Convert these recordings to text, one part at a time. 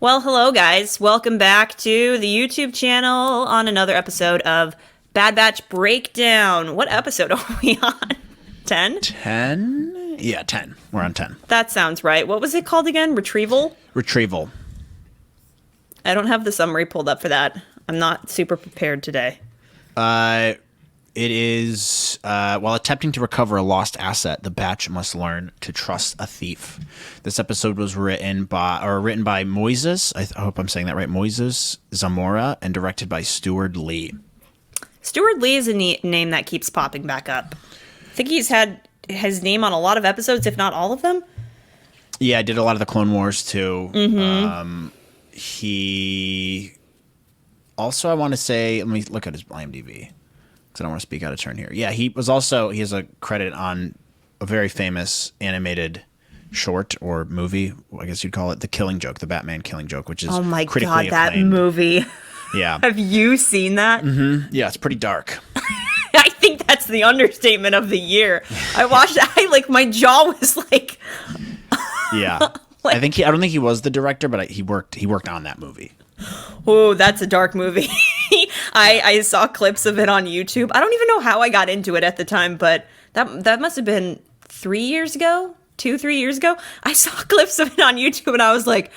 Well, hello, guys. Welcome back to the YouTube channel on another episode of Bad Batch Breakdown. What episode are we on? 10? 10? Yeah, 10. We're on 10. That sounds right. What was it called again? Retrieval? Retrieval. I don't have the summary pulled up for that. I'm not super prepared today. It is, while attempting to recover a lost asset, the Batch must learn to trust a thief. This episode was written by Moises, I hope I'm saying that right, Moises Zamora, and directed by Stuart Lee. Stuart Lee is a name that keeps popping back up. I think he's had his name on a lot of episodes, if not all of them. Yeah, I did a lot of the Clone Wars, too. Mm-hmm. He also, I want to say, let me look at his IMDb. I don't want to speak out of turn here. Yeah, he has a credit on a very famous animated short or movie, I guess you'd call it, The Killing Joke, the Batman Killing Joke, which is oh my critically god, that acclaimed. Movie. Yeah. Have you seen that? Mm-hmm. Yeah, it's pretty dark. I think that's the understatement of the year. I watched my jaw was like Yeah. I don't think he was the director, but he worked on that movie. Oh, that's a dark movie. I saw clips of it on YouTube. I don't even know how I got into it at the time, but that must have been 3 years ago, 3 years ago. I saw clips of it on YouTube and I was like,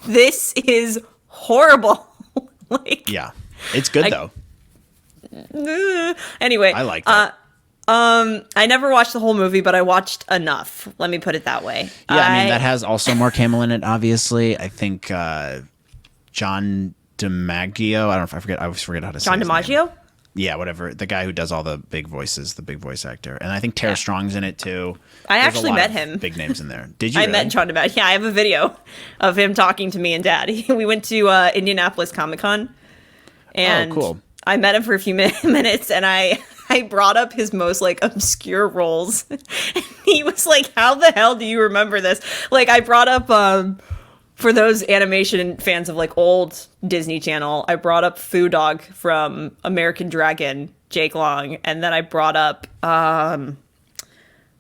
this is horrible. Yeah. It's good though. Anyway, I liked it. I never watched the whole movie, but I watched enough. Let me put it that way. Yeah, I mean that has also Mark Hamill in it, obviously. I think John DiMaggio. I always forget how to say John his DiMaggio? name. Yeah, whatever. The guy who does all the big voices, the big voice actor. And I think Tara Strong's in it too. I There's actually a lot met of him. Big names in there. Did you? I met John DiMaggio. Yeah, I have a video of him talking to me and Dad. We went to Indianapolis Comic-Con. And cool. I met him for a few minutes and I brought up his most obscure roles. And he was like, how the hell do you remember this? I brought up for those animation fans of old Disney Channel, I brought up Foo Dog from American Dragon, Jake Long, and then I brought up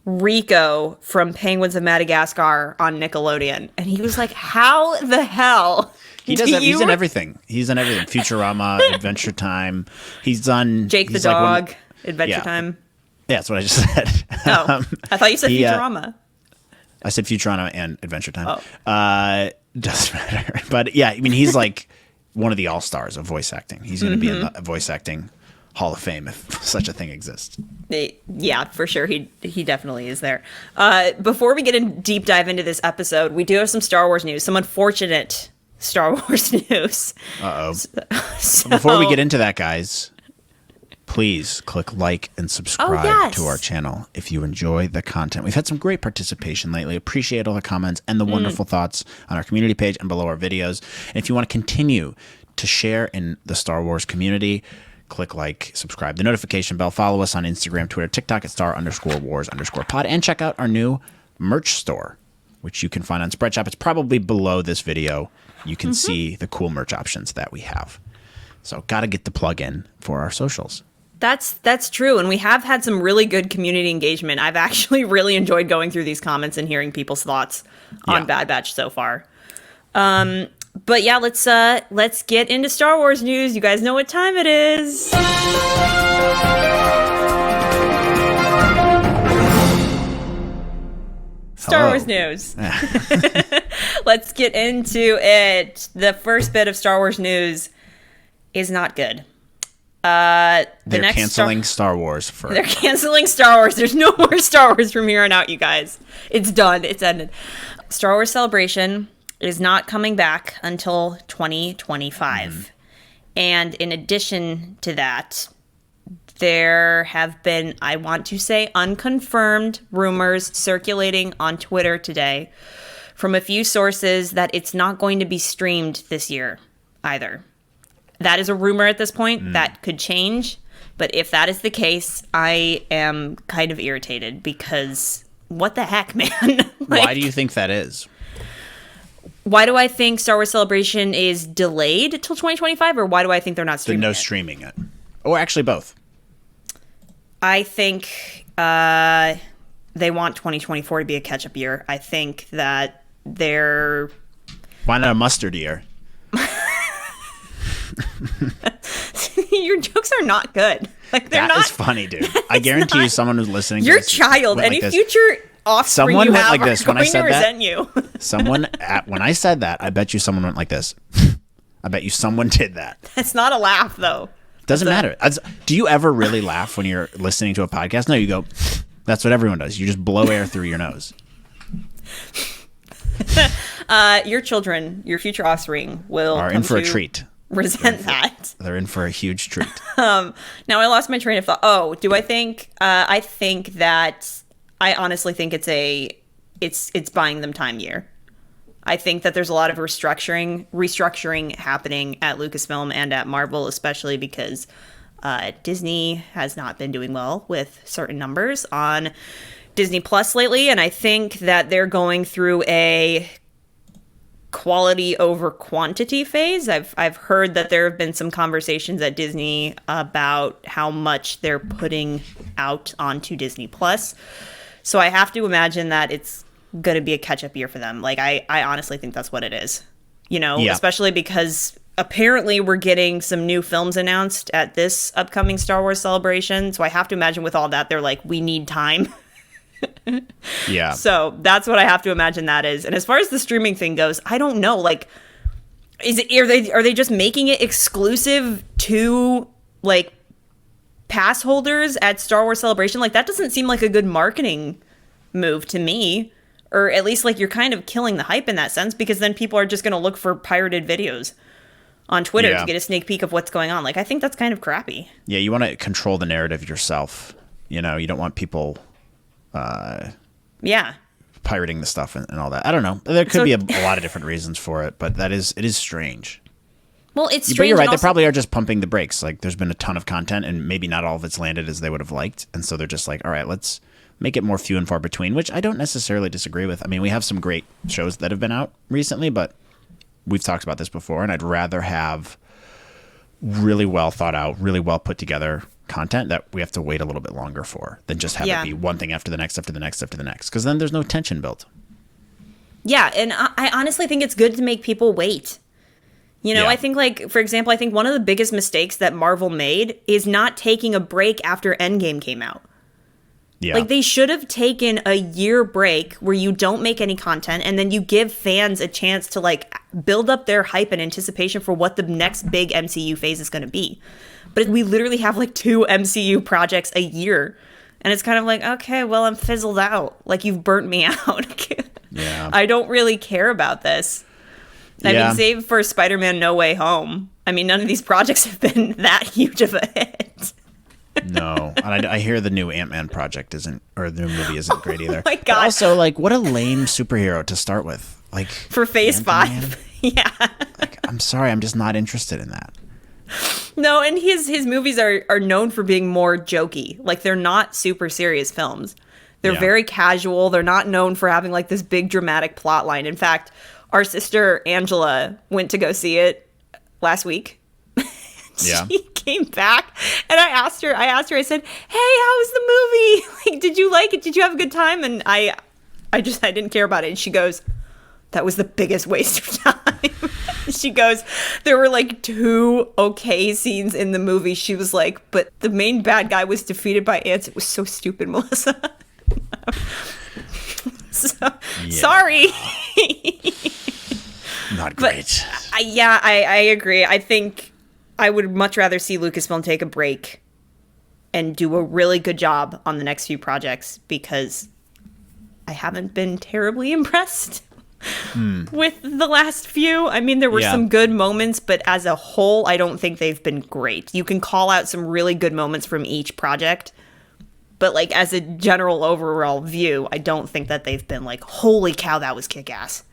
Rico from Penguins of Madagascar on Nickelodeon. And he was like, how the hell? He's in everything. He's in everything. Futurama, Adventure Time. He's done Jake the Dog, Adventure Time. Yeah, that's what I just said. Oh, I thought you said Futurama. I said Futurama and Adventure Time. Oh. Doesn't matter. But yeah, I mean, he's like one of the all-stars of voice acting. He's going to be in the voice acting Hall of Fame if such a thing exists. Yeah, for sure. He definitely is there. Before we get in deep dive into this episode, we do have some Star Wars news, some unfortunate Star Wars news. Uh-oh. So, before we get into that, guys, please click like and subscribe to our channel if you enjoy the content. We've had some great participation lately. Appreciate all the comments and the wonderful thoughts on our community page and below our videos. And if you want to continue to share in the Star Wars community, click like, subscribe, the notification bell, follow us on Instagram, Twitter, TikTok at @star_wars_pod, and check out our new merch store, which you can find on Spreadshop. It's probably below this video. You can see the cool merch options that we have. So got to get the plug in for our socials. That's true, and we have had some really good community engagement. I've actually really enjoyed going through these comments and hearing people's thoughts on Bad Batch so far. But yeah, let's get into Star Wars news. You guys know what time it is. Star Wars news. Let's get into it. The first bit of Star Wars news is not good. They're canceling Star Wars for. They're canceling Star Wars. There's no more Star Wars from here on out, you guys. It's done. It's ended. Star Wars Celebration is not coming back until 2025. And in addition to that, there have been, I want to say, unconfirmed rumors circulating on Twitter today from a few sources that it's not going to be streamed this year either. That is a rumor at this point. That could change. But if that is the case, I am kind of irritated because what the heck, man? Why do you think that is? Why do I think Star Wars Celebration is delayed till 2025? Or why do I think they're not streaming streaming it? Or actually both. I think they want 2024 to be a catch-up year. I think that they're Why not a mustard ear? Your jokes are not good. Like they're not. That is funny, dude. I guarantee you, someone who's listening. Your child, any future offspring someone you went have like this are when I going to said resent that. you. When I said that, I bet you someone went like this. I bet you someone did that. That's not a laugh, though. Doesn't matter. Do you ever really laugh when you're listening to a podcast? No, you go. That's what everyone does. You just blow air through your nose. Your children, your future offspring, are in for a treat. Resent that. They're in for a huge treat. Now I lost my train of thought. Oh, do I think? I think that I honestly think it's buying them time year. I think that there's a lot of restructuring happening at Lucasfilm and at Marvel, especially because Disney has not been doing well with certain numbers on Disney Plus lately, and I think that they're going through a quality over quantity phase. I've heard that there have been some conversations at Disney about how much they're putting out onto Disney Plus. So I have to imagine that it's going to be a catch-up year for them. Like I honestly think that's what it is. Especially because apparently we're getting some new films announced at this upcoming Star Wars celebration. So I have to imagine with all that, they're like, we need time. Yeah. So that's what I have to imagine that is. And as far as the streaming thing goes, I don't know. Like, are they just making it exclusive to like pass holders at Star Wars Celebration? Like that doesn't seem like a good marketing move to me. Or at least like you're kind of killing the hype in that sense, because then people are just going to look for pirated videos on Twitter to get a sneak peek of what's going on. Like I think that's kind of crappy. Yeah, you want to control the narrative yourself. You don't want people pirating the stuff and all that. I don't know. There could be a lot of different reasons for it, but it is strange. Well, it's strange. But you're right. They probably are just pumping the brakes. Like there's been a ton of content and maybe not all of it's landed as they would have liked. And so they're just like, all right, let's make it more few and far between, which I don't necessarily disagree with. I mean, we have some great shows that have been out recently, but we've talked about this before, and I'd rather have really well thought out, really well put together content that we have to wait a little bit longer for than just have it be one thing after the next, after the next, after the next, because then there's no tension built. Yeah, and I honestly think it's good to make people wait. I think, like, for example, I think one of the biggest mistakes that Marvel made is not taking a break after Endgame came out. Yeah. Like, they should have taken a year break where you don't make any content, and then you give fans a chance to, like, build up their hype and anticipation for what the next big MCU phase is going to be. But we literally have, like, 2 MCU projects a year. And it's kind of like, okay, well, I'm fizzled out. Like, you've burnt me out. Yeah. I don't really care about this. I mean, save for Spider-Man No Way Home. I mean, none of these projects have been that huge of a hit. No, and I hear the new Ant-Man project the new movie isn't great either. Oh my God. But also, like, what a lame superhero to start with. Like, for Phase 5. Yeah. Like, I'm sorry, I'm just not interested in that. No, and his movies are known for being more jokey. Like, they're not super serious films. They're very casual. They're not known for having, like, this big dramatic plot line. In fact, our sister Angela went to go see it last week. She came back and I asked her, I said, hey, how was the movie? Like, did you like it? Did you have a good time? And I didn't care about it. And she goes, that was the biggest waste of time. She goes, there were like 2 okay scenes in the movie. She was like, but the main bad guy was defeated by ants. It was so stupid, Melissa. Sorry. Not great. But, I agree. I think I would much rather see Lucasfilm take a break and do a really good job on the next few projects, because I haven't been terribly impressed with the last few. I mean, there were some good moments, but as a whole, I don't think they've been great. You can call out some really good moments from each project, but like as a general overall view, I don't think that they've been like, holy cow, that was kick-ass.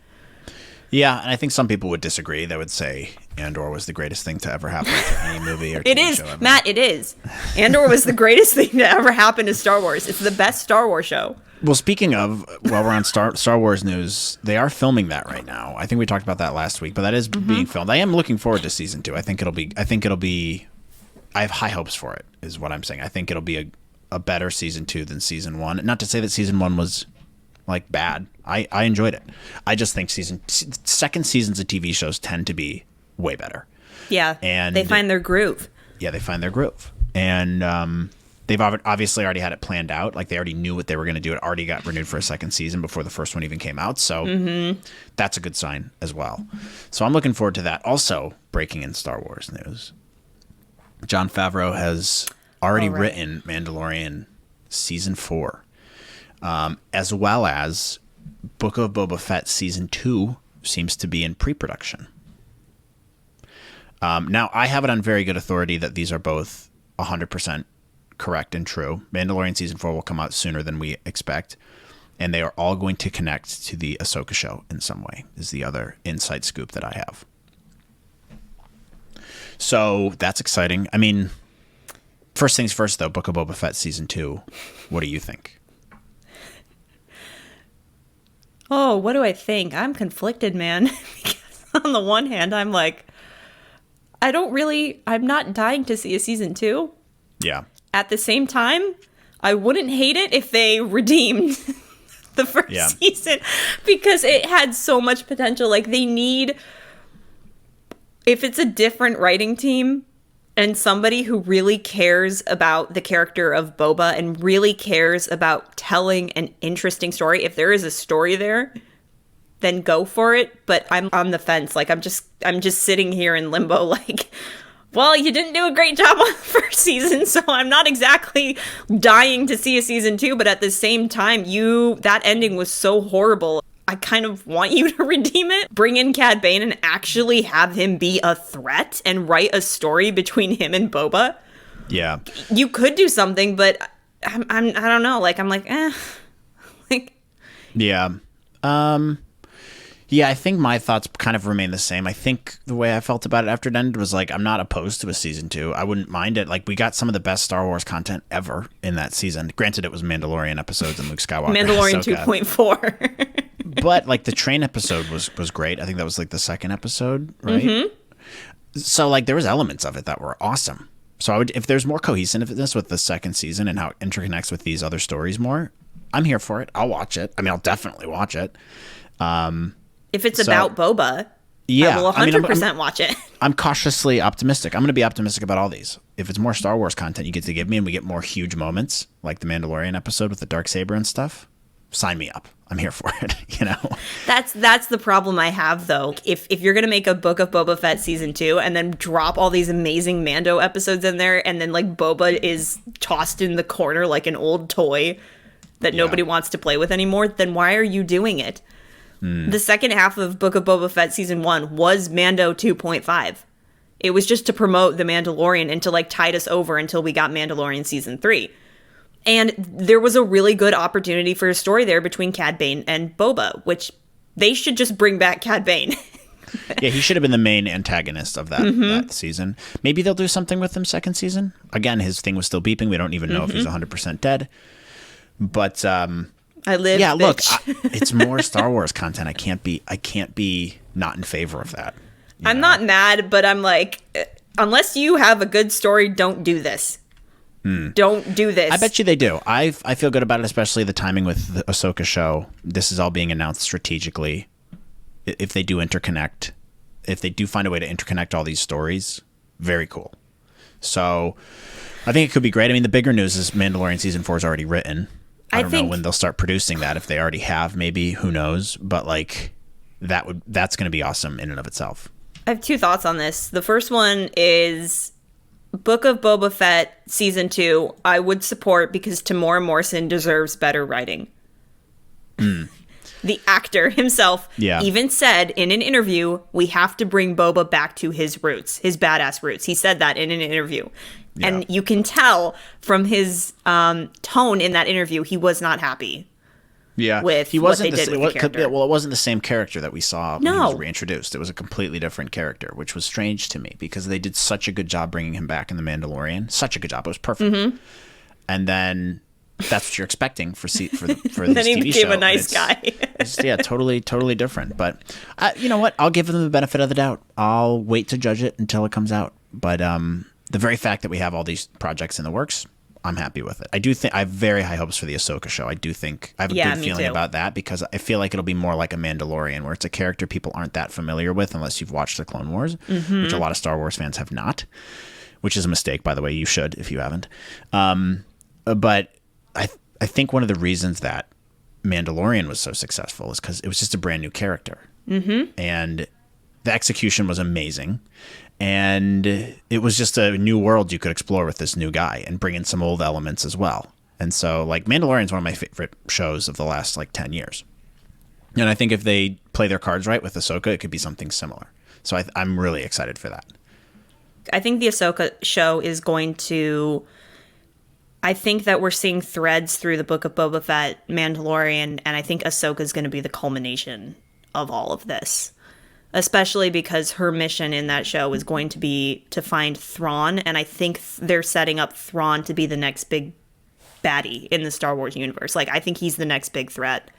Yeah, and I think some people would disagree. They would say Andor was the greatest thing to ever happen to any movie or TV It is, show ever. Matt, it is. Andor was the greatest thing to ever happen to Star Wars. It's the best Star Wars show. Well, speaking of, while we're on Star Wars news, they are filming that right now. I think we talked about that last week, but that is being filmed. I am looking forward to season 2. I think it'll be I have high hopes for it, is what I'm saying. I think it'll be a better season 2 than season 1. Not to say that season 1 was like bad. I enjoyed it. I just think second seasons of TV shows tend to be way better. Yeah, and they find their groove. Yeah, they find their groove. And they've obviously already had it planned out. Like, they already knew what they were going to do. It already got renewed for a second season before the first one even came out. So that's a good sign as well. So I'm looking forward to that. Also, breaking in Star Wars news. Jon Favreau has already written Mandalorian Season 4, as well as Book of Boba Fett Season 2 seems to be in pre-production. Now, I have it on very good authority that these are both 100% correct and true. Mandalorian Season 4 will come out sooner than we expect, and they are all going to connect to the Ahsoka show in some way, is the other inside scoop that I have. So that's exciting. I mean, first things first, though, Book of Boba Fett Season 2, what do you think? Oh, what do I think? I'm conflicted, man. Because on the one hand, I'm like, I'm not dying to see a season 2. Yeah. At the same time, I wouldn't hate it if they redeemed the first season, because it had so much potential. Like, if it's a different writing team and somebody who really cares about the character of Boba and really cares about telling an interesting story, if there is a story there, then go for it. But I'm on the fence. Like, I'm just sitting here in limbo, like, well, you didn't do a great job on the first season, so I'm not exactly dying to see a season 2, but at the same time, that ending was so horrible. I kind of want you to redeem it. Bring in Cad Bane and actually have him be a threat and write a story between him and Boba. Yeah. You could do something, but I don't know. Like, I'm like, Like, yeah. Yeah, I think my thoughts kind of remain the same. I think the way I felt about it after it ended was like, I'm not opposed to a season 2. I wouldn't mind it. Like, we got some of the best Star Wars content ever in that season. Granted, it was Mandalorian episodes and Luke Skywalker. Mandalorian 2.4. But like, the train episode was great. I think that was like the second episode, right? Mm-hmm. So like, there was elements of it that were awesome. So if there's more cohesiveness with the second season and how it interconnects with these other stories more, I'm here for it. I'll watch it. I mean, I'll definitely watch it. If it's about Boba, I will 100% watch it. I'm cautiously optimistic. I'm going to be optimistic about all these. If it's more Star Wars content you get to give me and we get more huge moments, like the Mandalorian episode with the Darksaber and stuff, sign me up. I'm here for it, you know? That's the problem I have, though. If you're going to make a Book of Boba Fett Season 2 and then drop all these amazing Mando episodes in there, and then, like, Boba is tossed in the corner like an old toy that nobody wants to play with anymore, then why are you doing it? The second half of Book of Boba Fett Season 1 was Mando 2.5. It was just to promote The Mandalorian and to, like, tide us over until we got Mandalorian Season 3. And there was a really good opportunity for a story there between Cad Bane and Boba, which they should just bring back Cad Bane. Yeah, he should have been the main antagonist of that season. Maybe they'll do something with him second season. Again, his thing was still beeping. We don't even know if he's 100% dead. But I live. Yeah, look, it's more Star Wars content. I can't be not in favor of that. I'm not mad, but I'm like, unless you have a good story, don't do this. Don't do this. I bet you they do. I feel good about it, especially the timing with the Ahsoka show. This is all being announced strategically. If they do interconnect, if they do find a way to interconnect all these stories, very cool. So I think it could be great. I mean, the bigger news is Mandalorian Season 4 is already written. I don't know when they'll start producing that. If they already have, maybe, who knows? But like, that's going to be awesome in and of itself. I have two thoughts on this. The first one is Book of Boba Fett Season 2, I would support because Tamora Morrison deserves better writing. The actor himself even said in an interview, we have to bring Boba back to his roots, his badass roots. He said that in an interview. Yeah. And you can tell from his tone in that interview, he was not happy. Yeah, with what they did with the character. Well, it wasn't the same character that we saw when he was reintroduced. It was a completely different character, which was strange to me because they did such a good job bringing him back in The Mandalorian. Such a good job. It was perfect. Mm-hmm. And then that's what you're expecting for this TV show. Then he became a nice guy. Totally different. But you know what? I'll give them the benefit of the doubt. I'll wait to judge it until it comes out. But the very fact that we have all these projects in the works, I'm happy with it. I do think I have very high hopes for the Ahsoka show. I do think I have a good feeling about that because I feel like it'll be more like a Mandalorian, where it's a character people aren't that familiar with unless you've watched the Clone Wars, which a lot of Star Wars fans have not, which is a mistake, by the way. You should if you haven't. But I think one of the reasons that Mandalorian was so successful is because it was just a brand new character. And the execution was amazing. And it was just a new world you could explore with this new guy and bring in some old elements as well. And so, like, Mandalorian is one of my favorite shows of the last, 10 years. And I think if they play their cards right with Ahsoka, it could be something similar. So I'm really excited for that. I think the Ahsoka show is going to... I think that we're seeing threads through the Book of Boba Fett, Mandalorian, and I think Ahsoka is going to be the culmination of all of this. Especially because her mission in that show is going to be to find Thrawn, and I think they're setting up Thrawn to be the next big baddie in the Star Wars universe. I think he's the next big threat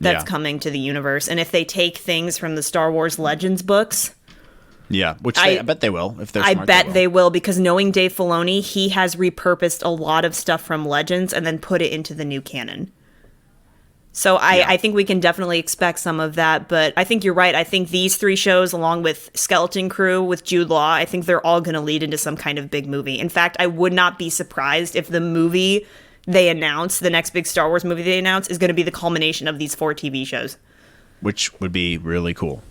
that's coming to the universe. And if they take things from the Star Wars Legends books... Yeah, which I bet they will. If they're smart, I bet they will, because knowing Dave Filoni, he has repurposed a lot of stuff from Legends and then put it into the new canon. So I think we can definitely expect some of that, but I think you're right. I think these 3 shows, along with Skeleton Crew with Jude Law, I think they're all going to lead into some kind of big movie. In fact, I would not be surprised if the movie they announce, the next big Star Wars movie they announce, is going to be the culmination of these 4 TV shows. Which would be really cool.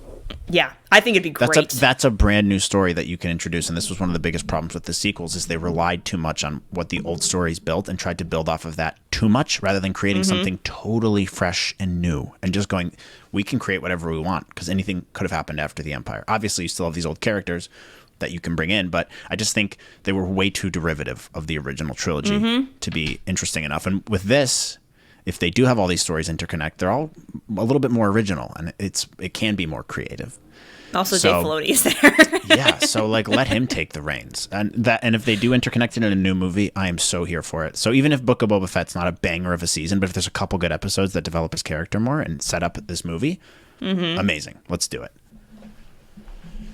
Yeah, I think it'd be great. That's a brand new story that you can introduce, and this was one of the biggest problems with the sequels, is they relied too much on what the old stories built and tried to build off of that too much rather than creating something totally fresh and new and just going, we can create whatever we want, because anything could have happened after the Empire. Obviously, you still have these old characters that you can bring in, but I just think they were way too derivative of the original trilogy to be interesting enough. And with this... if they do have all these stories interconnect, they're all a little bit more original, and it can be more creative. Also, Dave Filoni is there. Yeah, so let him take the reins, and if they do interconnect it in a new movie, I am so here for it. So even if Book of Boba Fett's not a banger of a season, but if there's a couple good episodes that develop his character more and set up this movie, amazing. Let's do it.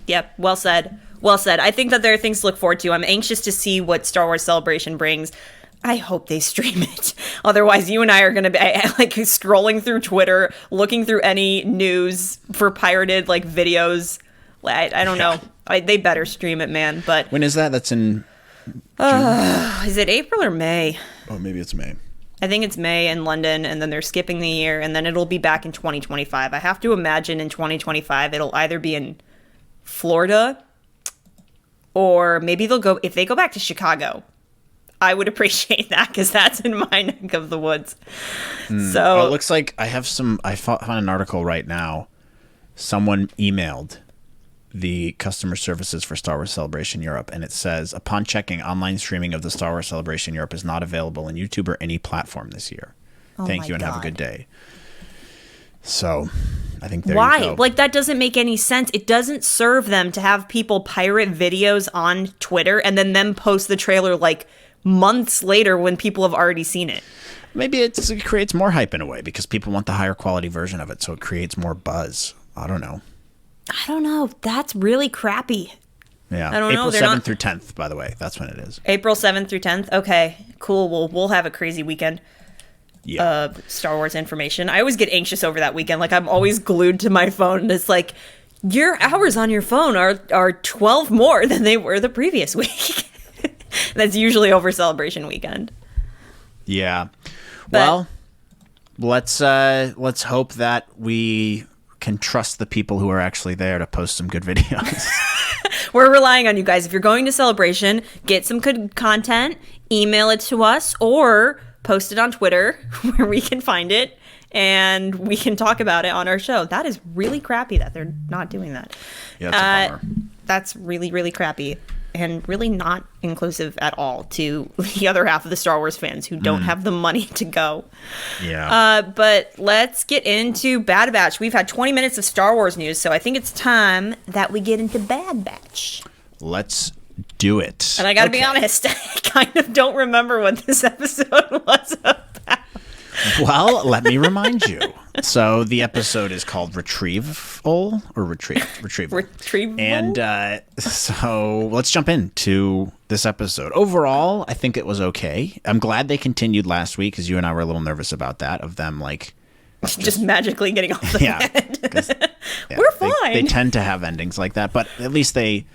Yep, well said. Well said. I think that there are things to look forward to. I'm anxious to see what Star Wars Celebration brings. I hope they stream it. Otherwise, you and I are going to be scrolling through Twitter, looking through any news for pirated videos. I don't know. They better stream it, man. But when is that? That's in Is it April or May? Oh, maybe it's May. I think it's May in London, and then they're skipping the year, and then it'll be back in 2025. I have to imagine in 2025 it'll either be in Florida, or maybe if they go back to Chicago. I would appreciate that, because that's in my neck of the woods. So it looks like I found an article right now. Someone emailed the customer services for Star Wars Celebration Europe, and it says, upon checking, online streaming of the Star Wars Celebration Europe is not available on YouTube or any platform this year. Thank you, and have a good day. So I think there you go. That doesn't make any sense. It doesn't serve them to have people pirate videos on Twitter and then them post the trailer months later when people have already seen it. Maybe it creates more hype in a way because people want the higher quality version of it, so it creates more buzz. I don't know. That's really crappy. Yeah. I don't know. April 7th through 10th, by the way. That's when it is. April 7th through 10th? Okay, cool. We'll have a crazy weekend. Yeah. Star Wars information. I always get anxious over that weekend. I'm always glued to my phone, and it's your hours on your phone are 12 more than they were the previous week. That's usually over Celebration weekend. Yeah. Well, let's hope that we can trust the people who are actually there to post some good videos. We're relying on you guys. If you're going to Celebration, get some good content, email it to us, or post it on Twitter where we can find it and we can talk about it on our show. That is really crappy that they're not doing that. Yeah, it's a bummer. That's really, really crappy. And really not inclusive at all to the other half of the Star Wars fans who don't have the money to go. Yeah. But let's get into Bad Batch. We've had 20 minutes of Star Wars news, so I think it's time that we get into Bad Batch. Let's do it. And I gotta be honest, I kind of don't remember what this episode was about. Well, let me remind you. So the episode is called Retrieval or Retrieval. Retrieval. And so let's jump into this episode. Overall, I think it was okay. I'm glad they continued last week because you and I were a little nervous about that, of them like just magically getting off the bed. We're fine. They tend to have endings like that, but at least they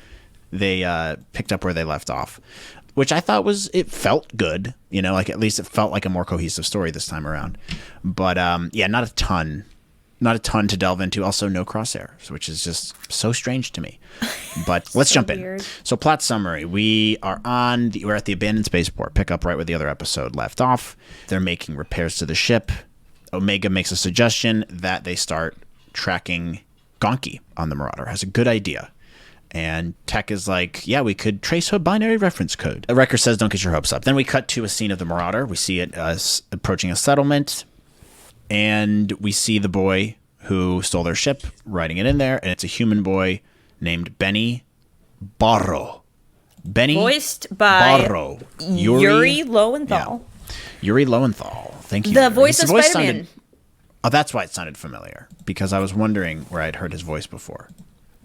picked up where they left off, which I thought it felt good. Like at least it felt like a more cohesive story this time around. But not a ton to delve into. Also, no Crosshair, which is just so strange to me. But let's jump in. So, plot summary: we're at the abandoned spaceport. Pick up right where the other episode left off. They're making repairs to the ship. Omega makes a suggestion that they start tracking Gonki on the Marauder. Has a good idea. And Tech is like, yeah, we could trace her binary reference code. Wrecker says, don't get your hopes up. Then we cut to a scene of the Marauder. We see it approaching a settlement. And we see the boy who stole their ship riding it in there. And it's a human boy named Benny Barro. Voiced by Yuri Lowenthal. Yeah. Yuri Lowenthal. Thank you. The voice of Spider-Man. That's why it sounded familiar. Because I was wondering where I'd heard his voice before.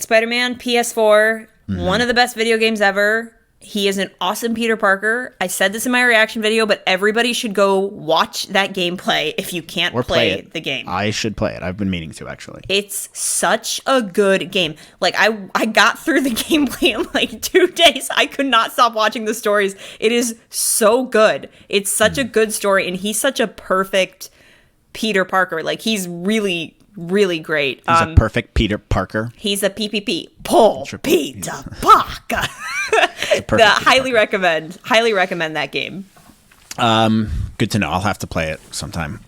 Spider-Man, PS4, one of the best video games ever. He is an awesome Peter Parker. I said this in my reaction video, but everybody should go watch that gameplay if you can't play the game. I should play it. I've been meaning to, actually. It's such a good game. Like, I got through the gameplay in like 2 days. I could not stop watching the stories. It is so good. It's such a good story, and he's such a perfect Peter Parker. Like, he's really great. He's a perfect Peter Parker. He's a PPP. Peter Parker. Highly recommend that game. Good to know. I'll have to play it sometime.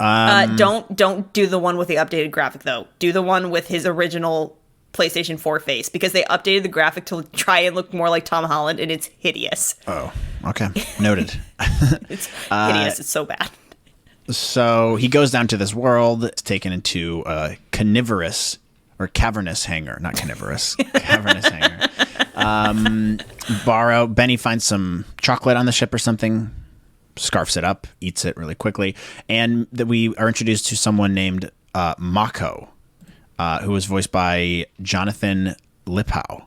Don't do the one with the updated graphic though. Do the one with his original PlayStation 4 face, because they updated the graphic to try and look more like Tom Holland, and it's hideous. Oh, okay. Noted. It's hideous. It's so bad. So he goes down to this world. It's taken into a cavernous hangar. Not carnivorous. Cavernous hangar. Benny finds some chocolate on the ship or something, scarfs it up, eats it really quickly. And we are introduced to someone named Mako, who was voiced by Jonathan Lipow,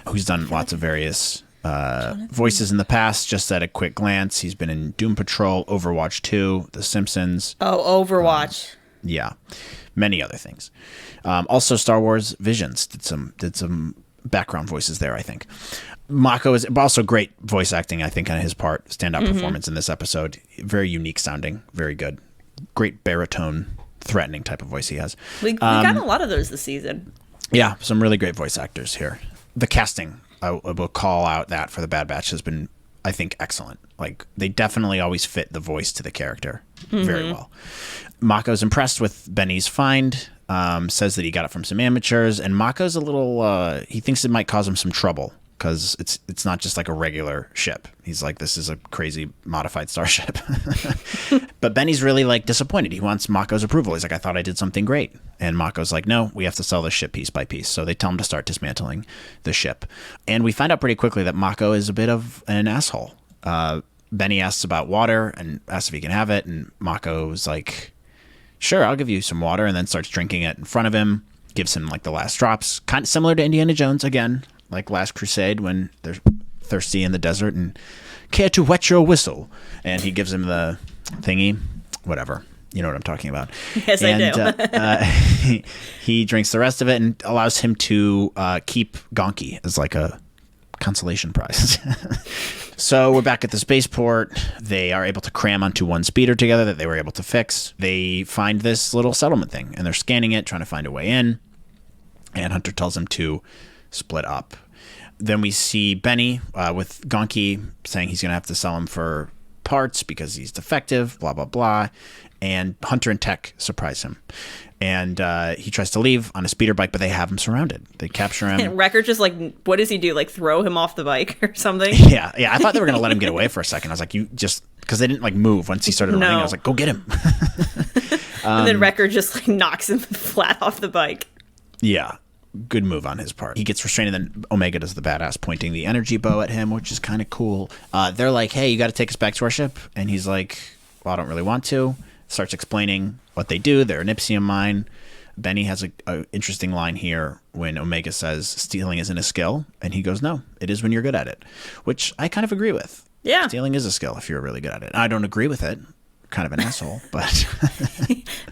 who's done lots of various voices in the past. Just at a quick glance, he's been in Doom Patrol, Overwatch 2, The Simpsons. Oh, Overwatch. Yeah, many other things. Also, Star Wars Visions did some background voices there, I think. Mako is also great voice acting, I think, on his part. Standout performance in this episode. Very unique sounding, very good. Great baritone, threatening type of voice he has. We got a lot of those this season. Yeah, some really great voice actors here. The casting, I will call out that for the Bad Batch, has been, I think, excellent. Like, they definitely always fit the voice to the character very well. Mako's impressed with Benny's find, says that he got it from some amateurs, and Mako's a little, he thinks it might cause him some trouble, because it's not just like a regular ship. He's like, this is a crazy modified starship. But Benny's really like disappointed. He wants Mako's approval. He's like, I thought I did something great. And Mako's like, no, we have to sell this ship piece by piece. So they tell him to start dismantling the ship. And we find out pretty quickly that Mako is a bit of an asshole. Benny asks about water and asks if he can have it. And Mako's like, sure, I'll give you some water. And then starts drinking it in front of him. Gives him like the last drops. Kind of similar to Indiana Jones again. Like Last Crusade, when they're thirsty in the desert and care to wet your whistle. And he gives him the thingy. Whatever. You know what I'm talking about. Yes, I do. He drinks the rest of it and allows him to keep Gonki as like a consolation prize. So we're back at the spaceport. They are able to cram onto one speeder together that they were able to fix. They find this little settlement thing, and they're scanning it, trying to find a way in. And Hunter tells them to split up. Then we see Benny with Gonki saying he's going to have to sell him for parts because he's defective, blah, blah, blah. And Hunter and Tech surprise him. And he tries to leave on a speeder bike, but they have him surrounded. They capture him. And Wrecker just like, what does he do? Like throw him off the bike or something? Yeah. I thought they were going to let him get away for a second. I was like, you just, because they didn't like move once he started running. I was like, go get him. And then Wrecker just like knocks him flat off the bike. Yeah. Good move on his part. He gets restrained, and then Omega does the badass, pointing the energy bow at him, which is kind of cool. They're like, hey, you got to take us back to our ship. And he's like, well, I don't really want to. starts explaining what they do. They're an Ipsium mine. Benny has a interesting line here when Omega says stealing isn't a skill, and he goes, no, it is when you're good at it, which I kind of agree with. Yeah. Stealing is a skill if you're really good at it. I don't agree with it. Kind of an asshole, but...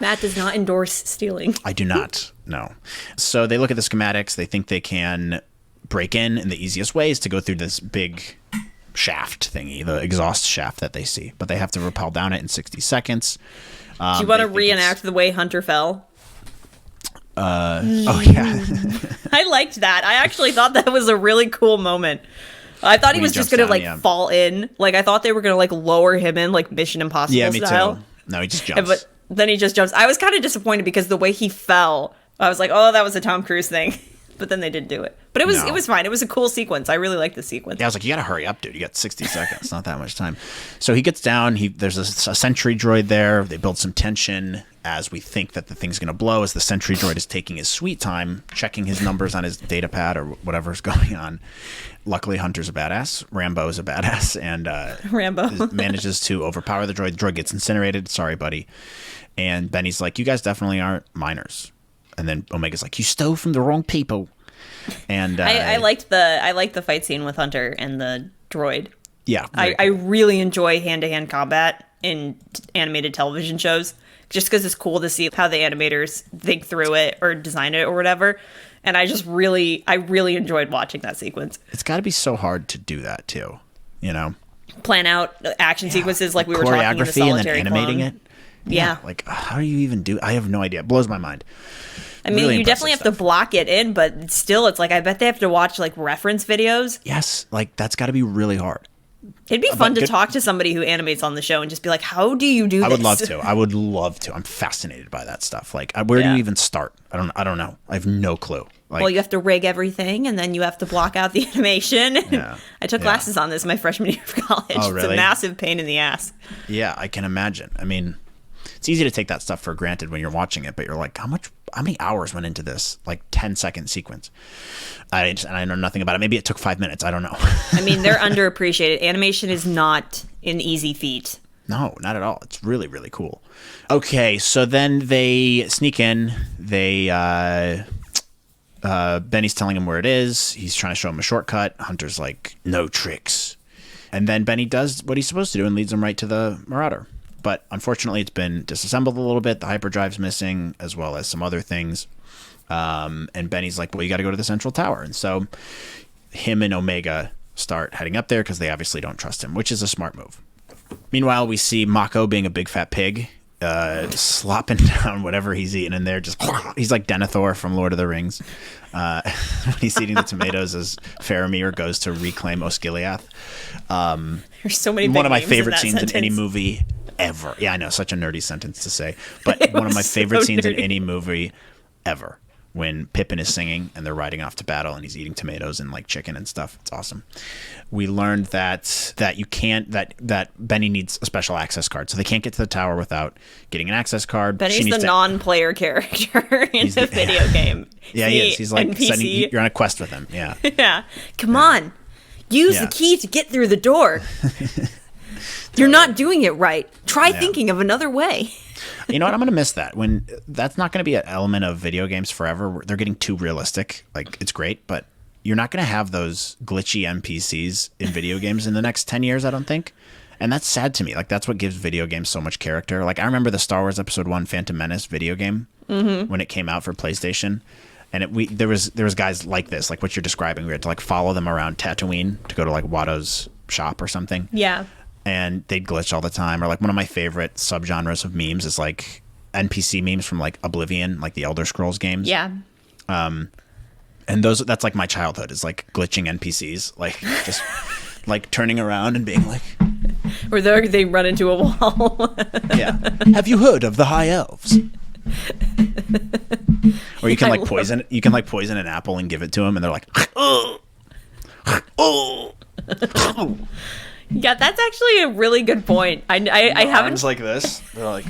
Matt does not endorse stealing. I do not, no. So they look at the schematics. They think they can break in the easiest ways to go through this big shaft thingy, the exhaust shaft that they see. But they have to rappel down it in 60 seconds. Do you want to reenact the way Hunter fell? Oh, yeah. I liked that. I actually thought that was a really cool moment. I thought he was just going to, fall in. Like, I thought they were going to, lower him in, Mission Impossible style. Too. No, he just jumps. But then he just jumps. I was kind of disappointed because the way he fell, I was like, oh, that was a Tom Cruise thing. But then they didn't do it. But it was fine. It was a cool sequence. I really liked the sequence. Yeah, I was like, you got to hurry up, dude. You got 60 seconds. Not that much time. So he gets down. There's a sentry droid there. They build some tension as we think that the thing's going to blow, as the sentry droid is taking his sweet time, checking his numbers on his data pad or whatever's going on. Luckily, Hunter's a badass. Rambo is a badass. And Rambo manages to overpower the droid. The droid gets incinerated. Sorry, buddy. And Benny's like, you guys definitely aren't miners. And then Omega's like, you stole from the wrong people. And I liked the fight scene with Hunter and the droid. Yeah. I really enjoy hand-to-hand combat in animated television shows, just because it's cool to see how the animators think through it or design it or whatever. And I really enjoyed watching that sequence. It's got to be so hard to do that too, plan out action sequences like we were talking in the Solitary and then animating Clone. it. Yeah. Like, how do you even do? I have no idea. It blows my mind. I mean, you definitely have to block it in, but still, it's like, I bet they have to watch reference videos. Yes, that's got to be really hard. It'd be fun to talk to somebody who animates on the show and just be like, how do you do this? I would love to. I'm fascinated by that stuff. Where do you even start? I don't know. I have no clue. Well, you have to rig everything, and then you have to block out the animation. Yeah. I took classes on this my freshman year of college. Oh, really? It's a massive pain in the ass. Yeah, I can imagine. I mean, it's easy to take that stuff for granted when you're watching it, but you're like, how many hours went into this 10-second sequence? I know nothing about it. Maybe it took 5 minutes. I don't know. I mean, they're underappreciated. Animation is not an easy feat. No, not at all. It's really, really cool. Okay, so then they sneak in. Benny's telling him where it is. He's trying to show him a shortcut. Hunter's like, no tricks. And then Benny does what he's supposed to do and leads him right to the Marauder. But unfortunately, it's been disassembled a little bit. The hyperdrive's missing, as well as some other things. And Benny's like, well, you got to go to the central tower. And so him and Omega start heading up there because they obviously don't trust him, which is a smart move. Meanwhile, we see Mako being a big fat pig, slopping down whatever he's eating in there. He's like Denethor from Lord of the Rings. When he's eating the tomatoes as Faramir goes to reclaim Osgiliath. There's so many big one of my names favorite in scenes sentence. in any movie ever. Yeah, I know, such a nerdy sentence to say, but one of my favorite scenes in any movie ever, when Pippin is singing and they're riding off to battle and he's eating tomatoes and chicken and stuff. It's awesome. We learned that Benny needs a special access card, so they can't get to the tower without getting an access card. Benny's the non-player character in the video game. Yeah, he is. He's like NPC. You're on a quest with him. Yeah. Yeah. Come on. Use the key to get through the door. You're not doing it right. Try thinking of another way. You know what? I'm going to miss that. When that's not going to be an element of video games forever. They're getting too realistic. It's great, but you're not going to have those glitchy NPCs in video games in the next 10 years, I don't think. And that's sad to me. That's what gives video games so much character. I remember the Star Wars Episode 1 Phantom Menace video game when it came out for PlayStation. And there was guys like this, like what you're describing. We had to follow them around Tatooine to go to Watto's shop or something. Yeah. And they'd glitch all the time. Or one of my favorite subgenres of memes is NPC memes from Oblivion, the Elder Scrolls games. Yeah. And that's my childhood is glitching NPCs, just turning around and being or they run into a wall. Yeah. Have you heard of the High Elves? Or you can poison poison an apple and give it to them, and they're like, oh. Yeah, that's actually a really good point. I haven't arms like this. They're like.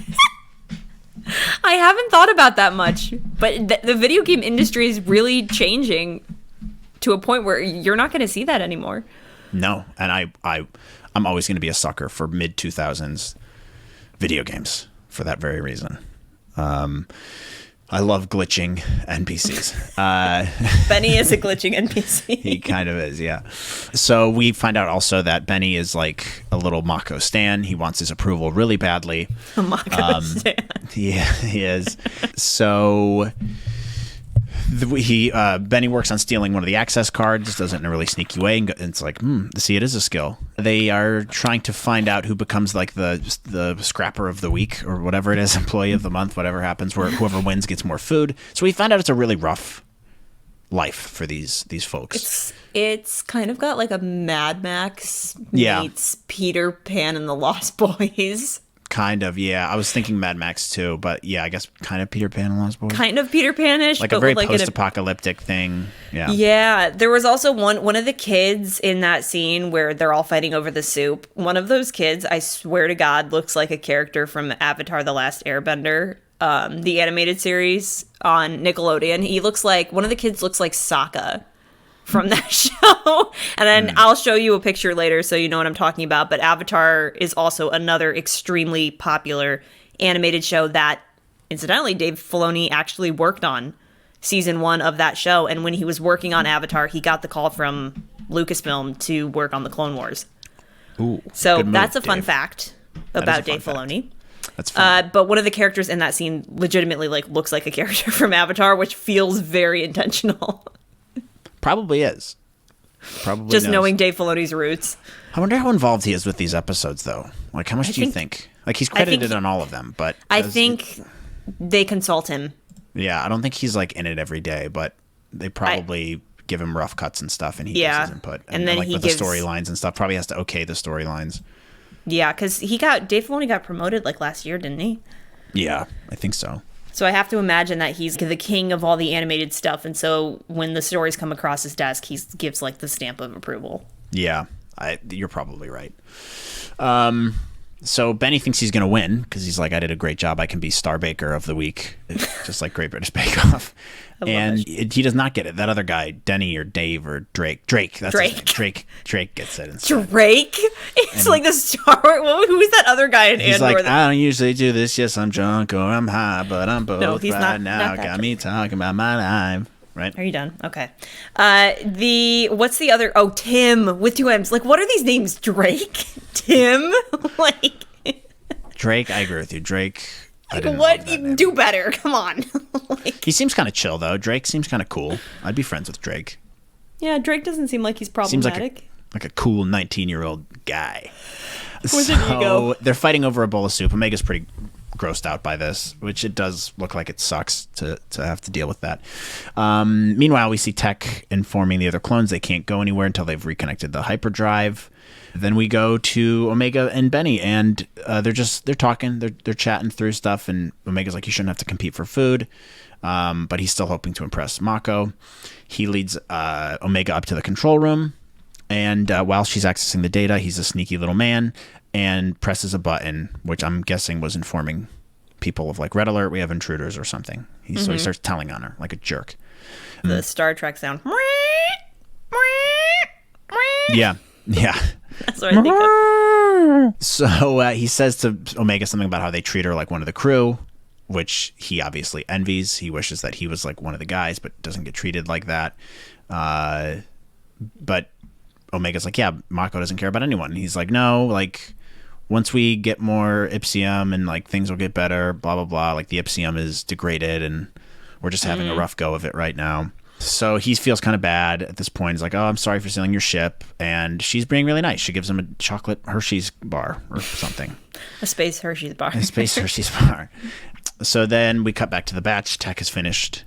I haven't thought about that much, but the video game industry is really changing to a point where you're not going to see that anymore. No, and I'm always going to be a sucker for mid-2000s video games. for that very reason. I love glitching NPCs. Benny is a glitching NPC. He kind of is, yeah. So we find out also that Benny is like a little Mako stan. He wants his approval really badly. A Mako stan. Yeah, he is. So Benny works on stealing one of the access cards, does it in a really sneaky way, and it's like, see, it is a skill. They are trying to find out who becomes like the scrapper of the week or whatever it is, employee of the month, whatever happens, where whoever wins gets more food. So we find out it's a really rough life for these folks. It's kind of got like a Mad Max meets Peter Pan and the Lost Boys. Kind of, yeah. I was thinking Mad Max too, but yeah, I guess kind of Peter Pan and Lost Boys. Kind of Peter Pan-ish. Like a very post-apocalyptic thing. Yeah. Yeah. There was also one of the kids in that scene where they're all fighting over the soup. One of those kids, I swear to God, looks like a character from Avatar: The Last Airbender, the animated series on Nickelodeon. One of the kids looks like Sokka from that show. And then I'll show you a picture later so you know what I'm talking about. But Avatar is also another extremely popular animated show that, incidentally, Dave Filoni actually worked on season 1 of that show. And when he was working on Avatar, he got the call from Lucasfilm to work on the Clone Wars. Ooh, so that's a fun fact about Dave Filoni. That's fun. But one of the characters in that scene legitimately looks like a character from Avatar, which feels very intentional. Probably is. Probably just knows. Knowing Dave Filoni's roots. I wonder how involved he is with these episodes, though. Like, how much do you think? Like, he's credited on all of them, but I think they consult him. Yeah, I don't think he's like in it every day, but they probably give him rough cuts and stuff, and he gives his input. And then like with the storylines and stuff, probably has to okay the storylines. Yeah, because Dave Filoni got promoted like last year, didn't he? Yeah, I think so. So I have to imagine that he's the king of all the animated stuff, and so when the stories come across his desk, he gives like the stamp of approval. Yeah, you're probably right. So Benny thinks he's going to win because he's like, I did a great job. I can be Star Baker of the Week, just like Great British Bake Off. And he does not get it. That other guy, Denny or Dave or Drake. That's Drake. Drake gets it instead. Drake? It's like the Star Wars. Who is that other guy in Andor? He's like, I don't usually do this. Yes, I'm drunk or I'm high, but I'm both now. Got me talking about my life. Right. Are you done? Okay. What's the other? Oh, Tim with 2 M's. Like, what are these names? Drake? Tim? Like. Drake, I agree with you. Drake. What? You do better. Come on. He seems kind of chill, though. Drake seems kind of cool. I'd be friends with Drake. Yeah, Drake doesn't seem like he's problematic. Seems like a cool 19-year-old guy. With an ego. They're fighting over a bowl of soup. Omega's pretty grossed out by this, which it does look like it sucks to have to deal with that. Meanwhile, we see Tech informing the other clones they can't go anywhere until they've reconnected the hyperdrive. Then we go to Omega and Benny, and they're talking, they're chatting through stuff, and Omega's like, you shouldn't have to compete for food, but he's still hoping to impress Mako. He leads Omega up to the control room, and while she's accessing the data, he's a sneaky little man and presses a button, which I'm guessing was informing people of like, red alert, we have intruders or something. So he starts telling on her like a jerk. The Star Trek sound. Yeah. That's what I think of. So he says to Omega something about how they treat her like one of the crew, which he obviously envies. He wishes that he was like one of the guys, but doesn't get treated like that. But Omega's like, yeah, Mako doesn't care about anyone. And he's like, no, like, once we get more Ipsium and like things will get better, blah, blah, blah. Like the Ipsium is degraded and we're just having a rough go of it right now. So he feels kind of bad at this point. He's like, oh, I'm sorry for stealing your ship. And she's being really nice. She gives him a chocolate Hershey's bar or something. A space Hershey's bar. A space Hershey's bar. So then we cut back to the batch. Tech is finished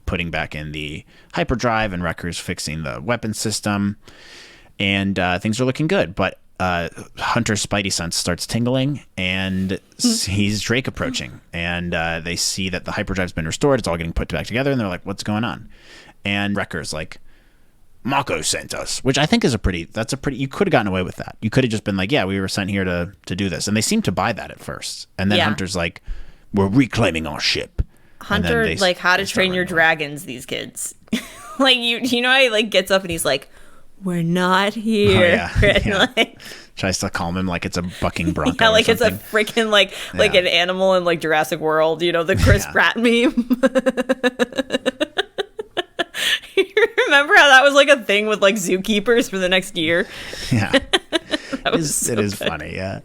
putting back in the hyperdrive and Wrecker's fixing the weapon system. And things are looking good. But Hunter's spidey sense starts tingling and sees Drake approaching. And they see that the hyperdrive's been restored. It's all getting put back together. And they're like, what's going on? And Wrecker's like, Mako sent us, which I think is you could have gotten away with that. You could have just been like, yeah, we were sent here to do this. And they seem to buy that at first. And then Hunter's like, we're reclaiming our ship. Hunter, like, how to train your dragons, these kids. Like, you know how he, like, gets up and he's like, we're not here. Oh, yeah. And, like, Tries to calm him like it's a bucking bronco. Yeah, like or it's a freaking like an animal in like Jurassic World, the Chris Pratt meme. You remember how that was like a thing with like zookeepers for the next year? Yeah. It is funny, yeah.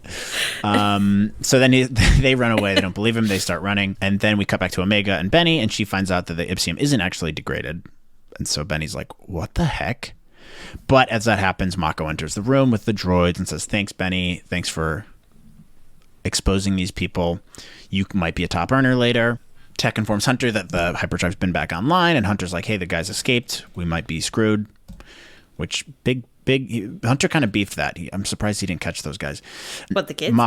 So then they run away. They don't believe him. They start running. And then we cut back to Omega and Benny, and she finds out that the Ipsium isn't actually degraded. And so Benny's like, what the heck? But as that happens, Mako enters the room with the droids and says, thanks, Benny. Thanks for exposing these people. You might be a top earner later. Tech informs Hunter that the hyperdrive's been back online, and Hunter's like, hey, the guys escaped. We might be screwed. Which, Hunter kind of beefed that. I'm surprised he didn't catch those guys. What, the kids?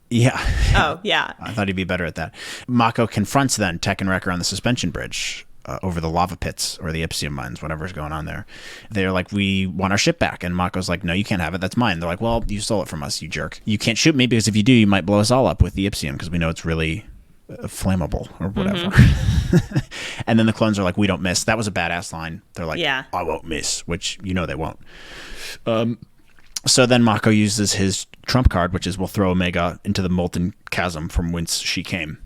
Yeah. Oh, yeah. I thought he'd be better at that. Mako confronts then Tech and Wrecker on the suspension bridge. Over the lava pits or the Ipsium mines, whatever's going on there. They're like, we want our ship back. And Mako's like, no, you can't have it. That's mine. They're like, well, you stole it from us, you jerk. You can't shoot me because if you do, you might blow us all up with the Ipsium because we know it's really flammable or whatever. Mm-hmm. And then the clones are like, we don't miss. That was a badass line. They're like, yeah. I won't miss, which they won't. So then Mako uses his trump card, which is we'll throw Omega into the molten chasm from whence she came.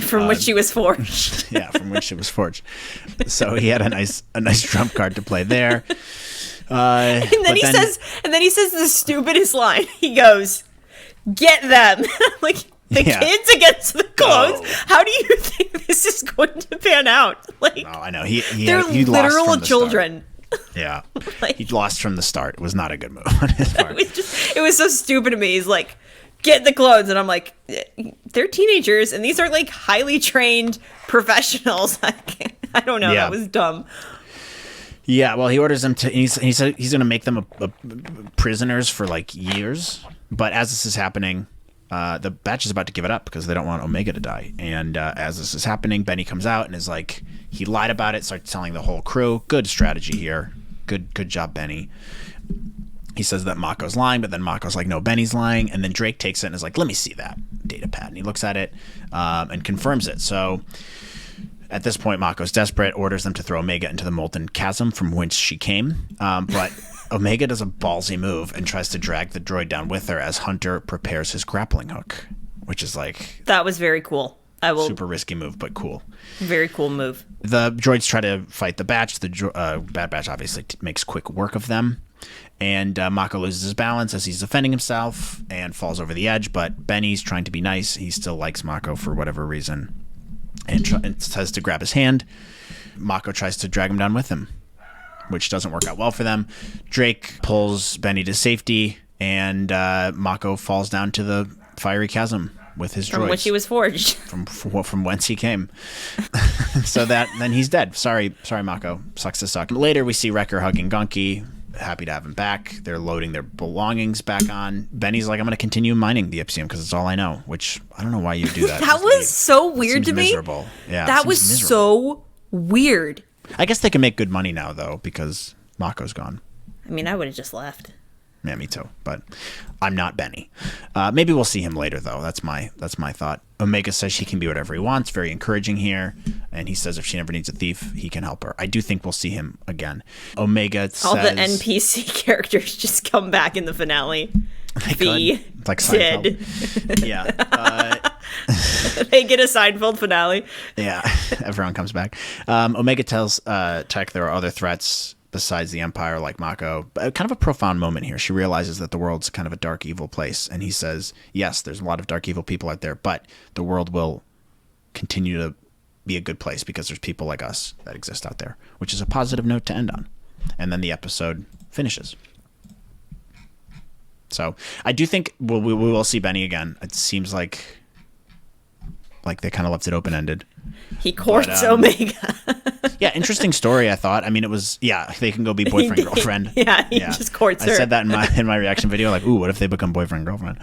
From which she was forged. Yeah, from which she was forged. So he had a nice trump card to play there. And then he says the stupidest line. He goes, "Get them!" Like the kids against the clones. Oh. How do you think this is going to pan out? Like, oh, I know they're literal lost children. Yeah, he lost from the start. It was not a good move on his part. It was so stupid to me. He's like, get the clones, and I'm like, they're teenagers, and these are like highly trained professionals. I don't know. Yeah. That was dumb. Yeah, well, he orders them to. He said he's going to make them prisoners for like years. But as this is happening, the batch is about to give it up because they don't want Omega to die. And as this is happening, Benny comes out and is like, he lied about it. Starts telling the whole crew, good strategy here. Good job, Benny. He says that Mako's lying, but then Mako's like, no, Benny's lying. And then Drake takes it and is like, let me see that data pad. And he looks at it and confirms it. So at this point, Mako's desperate, orders them to throw Omega into the molten chasm from whence she came. But Omega does a ballsy move and tries to drag the droid down with her as Hunter prepares his grappling hook, which is like... That was very cool. Super risky move, but cool. Very cool move. The droids try to fight the batch. The Bad Batch obviously makes quick work of them. And Mako loses his balance as he's defending himself and falls over the edge. But Benny's trying to be nice. He still likes Mako for whatever reason and says to grab his hand. Mako tries to drag him down with him, which doesn't work out well for them. Drake pulls Benny to safety, and Mako falls down to the fiery chasm with his droids. From which he was forged. From whence he came. So then he's dead. Sorry, Mako. Sucks to suck. Later, we see Wrecker hugging Gunky. Happy to have him back. They're loading their belongings back on. Benny's like, I'm going to continue mining the Ipsium because it's all I know, which I don't know why you do that. That was so weird to me. Miserable. Yeah, that was miserable. So weird. I guess they can make good money now, though, because Mako's gone. I mean, I would have just left. Yeah, me too. But I'm not Benny. Maybe we'll see him later, though. That's my thought. Omega says she can be whatever he wants. Very encouraging here. And he says if she never needs a thief, he can help her. I do think we'll see him again. Omega says... All the NPC characters just come back in the finale. They could. Like Seinfeld. Yeah. They get a Seinfeld finale. Yeah. Everyone comes back. Omega tells Tech there are other threats besides the Empire, like Mako. Kind of a profound moment here. She realizes that the world's kind of a dark, evil place. And he says, yes, there's a lot of dark, evil people out there, but the world will continue to be a good place because there's people like us that exist out there, which is a positive note to end on. And then the episode finishes. So I do think we will see Benny again. It seems like they kind of left it open-ended. He courts Omega. Yeah, interesting story, I thought. I mean, it was, they can go be boyfriend, girlfriend. Yeah, he just courts her. I said that in my reaction video, like, ooh, what if they become boyfriend, girlfriend?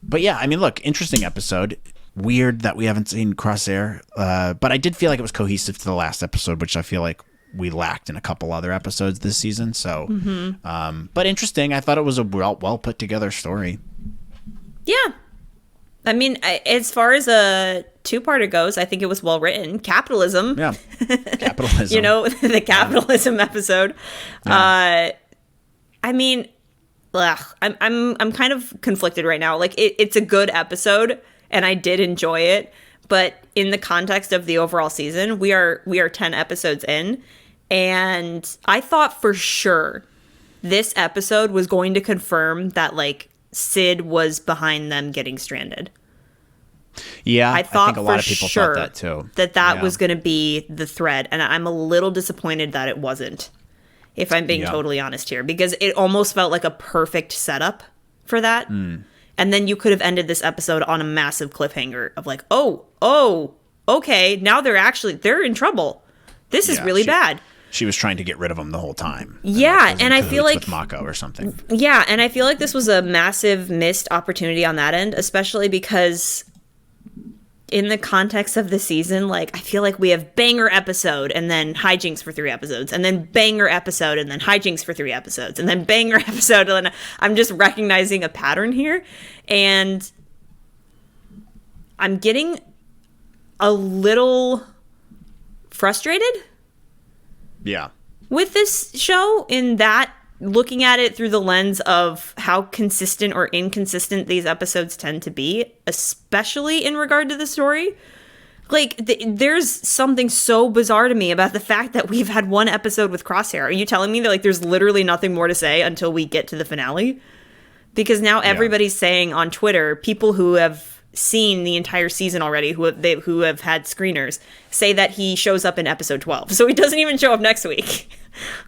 But yeah, I mean, look, interesting episode. Weird that we haven't seen Crosshair. But I did feel like it was cohesive to the last episode, which I feel like we lacked in a couple other episodes this season. So, but interesting. I thought it was a well put together story. Yeah. I mean, as far as a two-parter goes, I think it was well written. Capitalism. Yeah. Capitalism. The capitalism episode. Yeah. I mean, I'm kind of conflicted right now. Like it's a good episode and I did enjoy it, but in the context of the overall season, we are 10 episodes in, and I thought for sure this episode was going to confirm that like Sid was behind them getting stranded. Yeah, I thought think a lot of people thought that too. That was going to be the thread, and I'm a little disappointed that it wasn't, if I'm being totally honest here, because it almost felt like a perfect setup for that. And then you could have ended this episode on a massive cliffhanger of like, oh, okay, now they're in trouble. This is really bad. She was trying to get rid of him the whole time. Yeah, and I feel like with Mako or something. Yeah, and I feel like this was a massive missed opportunity on that end, especially because in the context of the season, like, I feel like we have banger episode and then hijinks for 3 episodes, and then banger episode and then hijinks for 3 episodes, and then banger episode, and then I'm just recognizing a pattern here, and I'm getting a little frustrated. Yeah. With this show, in that, looking at it through the lens of how consistent or inconsistent these episodes tend to be, especially in regard to the story. Like, there's something so bizarre to me about the fact that we've had 1 episode with Crosshair. Are you telling me that, like, there's literally nothing more to say until we get to the finale? Because now everybody's saying on Twitter, people who have seen the entire season already, who have had screeners, say that he shows up in episode 12. So he doesn't even show up next week.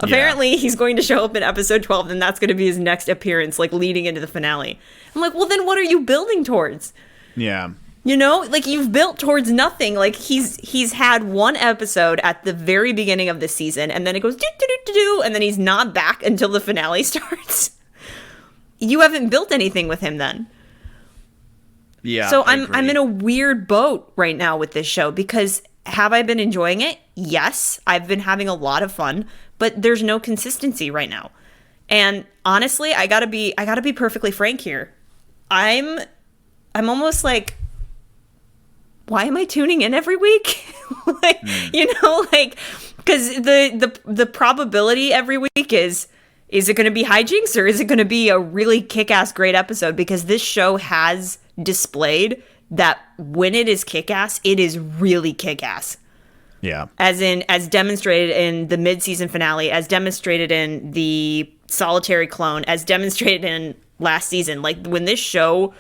Apparently he's going to show up in episode 12, and that's going to be his next appearance, like leading into the finale. I'm like, well, then what are you building towards? Yeah. You know, like, you've built towards nothing. Like, he's had 1 episode at the very beginning of the season, and then it goes do, and then he's not back until the finale starts. You haven't built anything with him then. Yeah. So I'm in a weird boat right now with this show, because have I been enjoying it? Yes, I've been having a lot of fun, but there's no consistency right now. And honestly, I gotta be perfectly frank here. I'm almost like, why am I tuning in every week? Like, you know, like, because the probability every week is it going to be hijinks, or is it going to be a really kick-ass great episode? Because this show has displayed that when it is kick-ass, it is really kick-ass. Yeah. As demonstrated in the mid-season finale, as demonstrated in the Solitary Clone, as demonstrated in last season. Like, when this show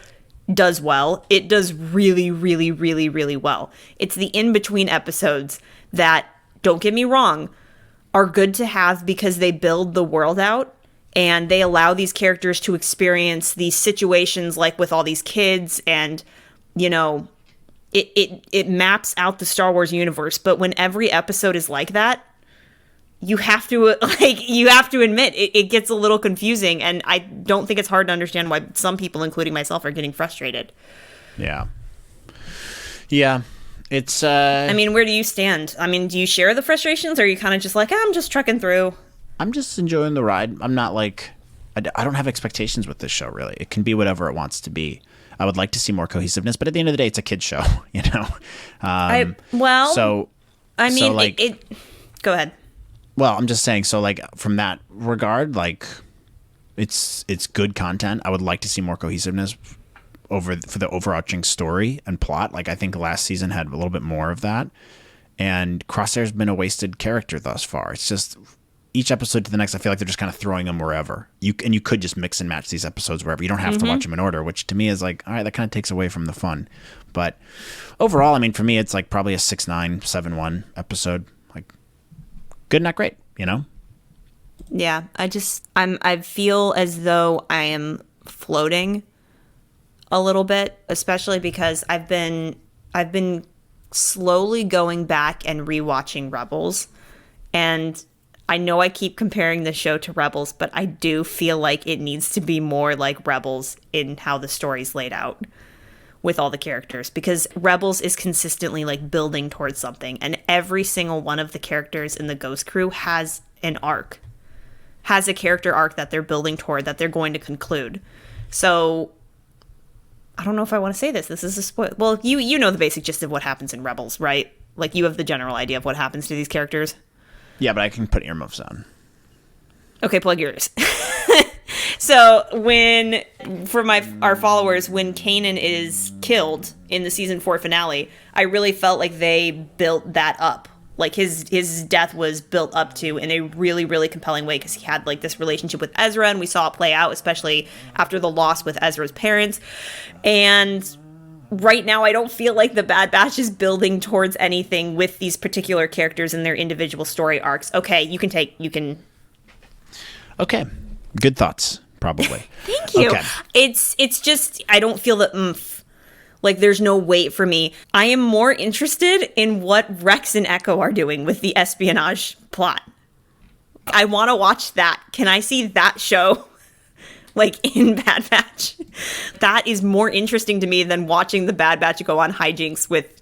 does well, it does really, really, really, really well. It's the in-between episodes that, don't get me wrong, are good to have because they build the world out and they allow these characters to experience these situations, like with all these kids, and, you know, it maps out the Star Wars universe. But when every episode is like that, you have to admit it gets a little confusing, and I don't think it's hard to understand why some people, including myself, are getting frustrated. Yeah. It's I mean, where do you stand? I mean, do you share the frustrations, or are you kind of just like, I'm just trucking through? I'm just enjoying the ride. I'm not like, I don't have expectations with this show, really. It can be whatever it wants to be. I would like to see more cohesiveness, but at the end of the day, it's a kid's show, you know? Go ahead. Well, I'm just saying, so, like, from that regard, like, it's good content. I would like to see more cohesiveness for the overarching story and plot. Like, I think last season had a little bit more of that, and Crosshair's been a wasted character thus far. It's just each episode to the next, I feel like they're just kind of throwing them wherever. You could just mix and match these episodes wherever. You don't have to watch them in order, which to me is like, all right, that kind of takes away from the fun. But overall, I mean, for me, it's like probably a 6.9, 7.1 episode. Like, good, not great, you know? Yeah, I feel as though I am floating a little bit, especially because I've been slowly going back and rewatching Rebels, and I know I keep comparing the show to Rebels, but I do feel like it needs to be more like Rebels in how the story's laid out with all the characters, because Rebels is consistently like building towards something, and every single one of the characters in the Ghost Crew has an arc, has a character arc that they're building toward, that they're going to conclude. So I don't know if I want to say this. This is a spoil. Well, you know the basic gist of what happens in Rebels, right? Like, you have the general idea of what happens to these characters. Yeah, but I can put earmuffs on. Okay, plug yours. So for our followers, when Kanan is killed in the season 4 finale, I really felt like they built that up. Like his death was built up to in a really, really compelling way because he had like this relationship with Ezra, and we saw it play out, especially after the loss with Ezra's parents. And right now, I don't feel like the Bad Batch is building towards anything with these particular characters and their individual story arcs. Okay, you can. Okay, good thoughts. Probably. Thank you. Okay. It's just I don't feel the oomph. Like, there's no weight for me. I am more interested in what Rex and Echo are doing with the espionage plot. I want to watch that. Can I see that show, like, in Bad Batch? That is more interesting to me than watching the Bad Batch go on hijinks with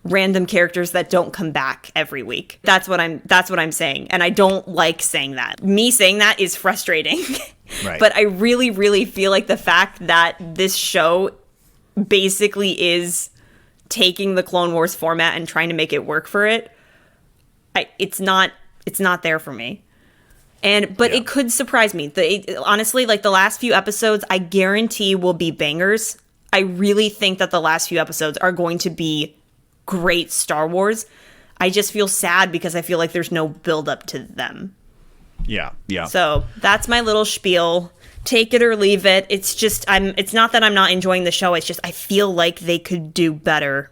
random characters that don't come back every week. That's what I'm saying. And I don't like saying that. Me saying that is frustrating. Right. But I really, really feel like the fact that this show basically is taking the Clone Wars format and trying to make it work for it, it's not there for me. But it could surprise me. Honestly, like the last few episodes, I guarantee will be bangers. I really think that the last few episodes are going to be great Star Wars. I just feel sad because I feel like there's no build up to them. Yeah. So that's my little spiel. Take it or leave it. It's just it's not that I'm not enjoying the show. It's just I feel like they could do better.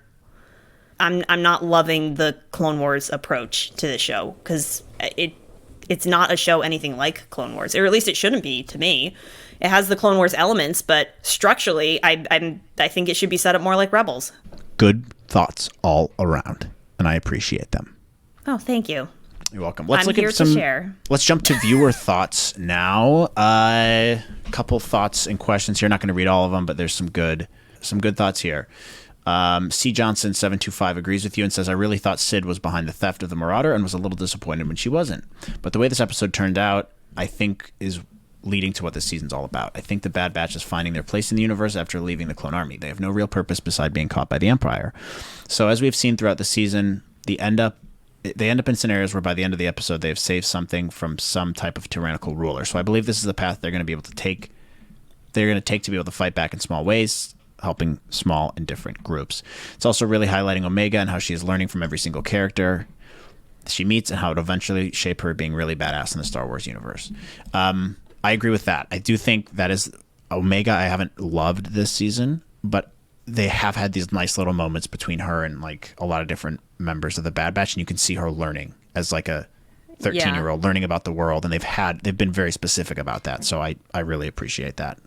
I'm not loving the Clone Wars approach to the show because it's not a show anything like Clone Wars, or at least it shouldn't be to me. It has the Clone Wars elements, but structurally, I think it should be set up more like Rebels. Good thoughts all around, and I appreciate them. Oh, thank you. You're welcome. I'm here to share. Let's jump to viewer thoughts now. A couple thoughts and questions here. Not going to read all of them, but there's some good thoughts here. C. Johnson 725 agrees with you and says, I really thought Sid was behind the theft of the Marauder and was a little disappointed when she wasn't. But the way this episode turned out, I think, is leading to what this season's all about. I think the Bad Batch is finding their place in the universe after leaving the Clone Army. They have no real purpose beside being caught by the Empire. So as we've seen throughout the season, they end up in scenarios where by the end of the episode they have saved something from some type of tyrannical ruler. So I believe this is the path they're going to be able to take. They're going to take to be able to fight back in small ways, helping small and different groups. It's also really highlighting Omega and how she is learning from every single character she meets and how it eventually shape her being really badass in the Star Wars universe. I agree with that. I do think that is Omega. I haven't loved this season, but they have had these nice little moments between her and like a lot of different members of the Bad Batch, and you can see her learning as like a 13-year-old learning about the world, and they've been very specific about that. So I really appreciate that.